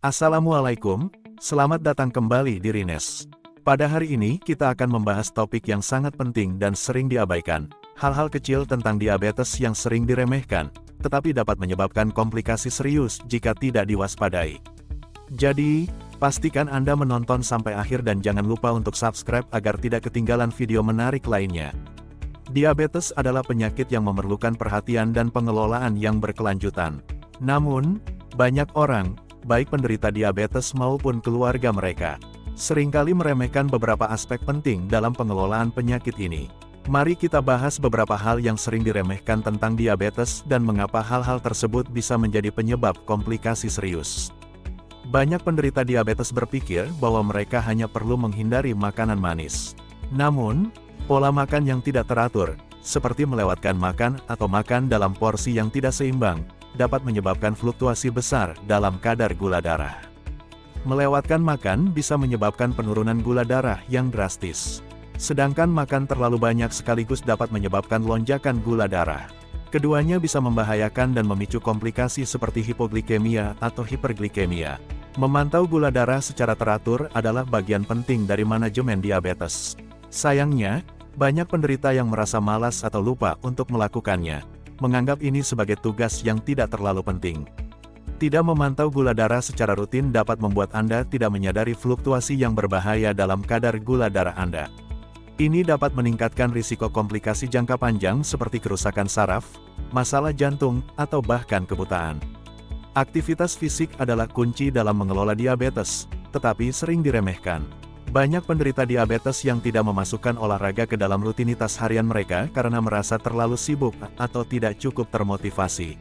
Assalamualaikum, selamat datang kembali di Rines. Pada hari ini kita akan membahas topik yang sangat penting dan sering diabaikan. Hal-hal kecil tentang diabetes yang sering diremehkan, tetapi dapat menyebabkan komplikasi serius jika tidak diwaspadai. Jadi, pastikan Anda menonton sampai akhir dan jangan lupa untuk subscribe agar tidak ketinggalan video menarik lainnya. Diabetes adalah penyakit yang memerlukan perhatian dan pengelolaan yang berkelanjutan. Namun, banyak orang, baik penderita diabetes maupun keluarga mereka, seringkali meremehkan beberapa aspek penting dalam pengelolaan penyakit ini. Mari kita bahas beberapa hal yang sering diremehkan tentang diabetes dan mengapa hal-hal tersebut bisa menjadi penyebab komplikasi serius. Banyak penderita diabetes berpikir bahwa mereka hanya perlu menghindari makanan manis. Namun, pola makan yang tidak teratur, seperti melewatkan makan atau makan dalam porsi yang tidak seimbang, dapat menyebabkan fluktuasi besar dalam kadar gula darah. Melewatkan makan bisa menyebabkan penurunan gula darah yang drastis. Sedangkan makan terlalu banyak sekaligus dapat menyebabkan lonjakan gula darah. Keduanya bisa membahayakan dan memicu komplikasi seperti hipoglikemia atau hiperglikemia. Memantau gula darah secara teratur adalah bagian penting dari manajemen diabetes. Sayangnya, banyak penderita yang merasa malas atau lupa untuk melakukannya, menganggap ini sebagai tugas yang tidak terlalu penting. Tidak memantau gula darah secara rutin dapat membuat Anda tidak menyadari fluktuasi yang berbahaya dalam kadar gula darah Anda. Ini dapat meningkatkan risiko komplikasi jangka panjang seperti kerusakan saraf, masalah jantung, atau bahkan kebutaan. Aktivitas fisik adalah kunci dalam mengelola diabetes, tetapi sering diremehkan. Banyak penderita diabetes yang tidak memasukkan olahraga ke dalam rutinitas harian mereka karena merasa terlalu sibuk atau tidak cukup termotivasi.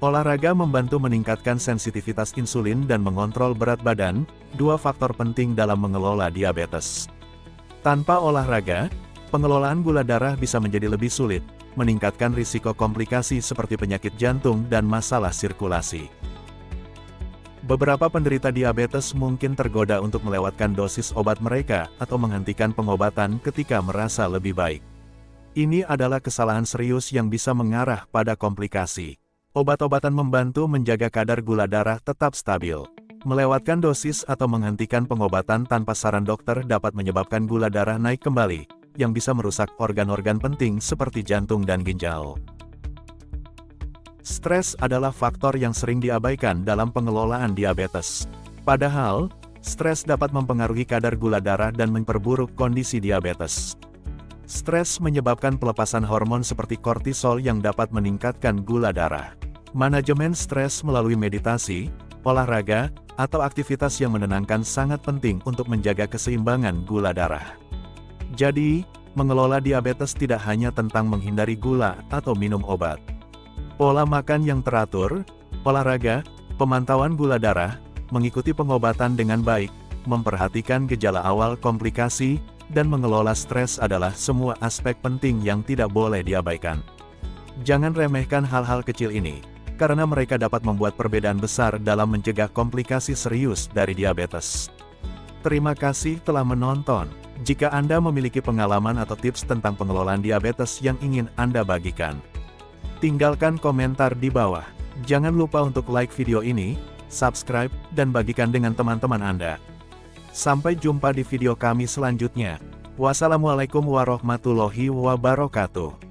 Olahraga membantu meningkatkan sensitivitas insulin dan mengontrol berat badan, dua faktor penting dalam mengelola diabetes. Tanpa olahraga, pengelolaan gula darah bisa menjadi lebih sulit, meningkatkan risiko komplikasi seperti penyakit jantung dan masalah sirkulasi. Beberapa penderita diabetes mungkin tergoda untuk melewatkan dosis obat mereka atau menghentikan pengobatan ketika merasa lebih baik. Ini adalah kesalahan serius yang bisa mengarah pada komplikasi. Obat-obatan membantu menjaga kadar gula darah tetap stabil. Melewatkan dosis atau menghentikan pengobatan tanpa saran dokter dapat menyebabkan gula darah naik kembali, yang bisa merusak organ-organ penting seperti jantung dan ginjal. Stres adalah faktor yang sering diabaikan dalam pengelolaan diabetes. Padahal, stres dapat mempengaruhi kadar gula darah dan memperburuk kondisi diabetes. Stres menyebabkan pelepasan hormon seperti kortisol yang dapat meningkatkan gula darah. Manajemen stres melalui meditasi, olahraga, atau aktivitas yang menenangkan sangat penting untuk menjaga keseimbangan gula darah. Jadi, mengelola diabetes tidak hanya tentang menghindari gula atau minum obat. Pola makan yang teratur, olahraga, pemantauan gula darah, mengikuti pengobatan dengan baik, memperhatikan gejala awal komplikasi, dan mengelola stres adalah semua aspek penting yang tidak boleh diabaikan. Jangan remehkan hal-hal kecil ini, karena mereka dapat membuat perbedaan besar dalam mencegah komplikasi serius dari diabetes. Terima kasih telah menonton. Jika Anda memiliki pengalaman atau tips tentang pengelolaan diabetes yang ingin Anda bagikan, tinggalkan komentar di bawah. Jangan lupa untuk like video ini, subscribe, dan bagikan dengan teman-teman Anda. Sampai jumpa di video kami selanjutnya. Wassalamualaikum warahmatullahi wabarakatuh.